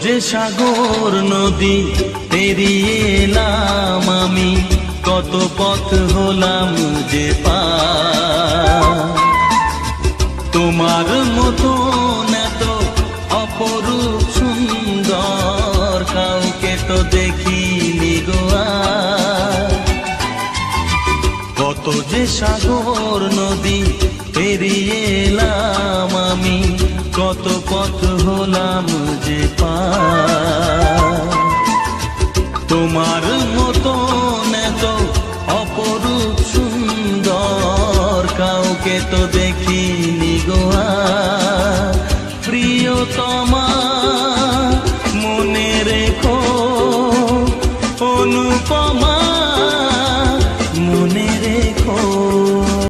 যে সাগর নদী পেরিয়ে এলাম আমি, কত পথ হলাম যে পার। তোমার মতো এত অপরূপ সুন্দর কাউকে তো দেখিনি গো আর। কত যে সাগর নদী পেরিয়ে এলাম আমি, কত পথ হলাম যে পার। তোমার মতো এত অপরূপ সুন্দর কাউকে তো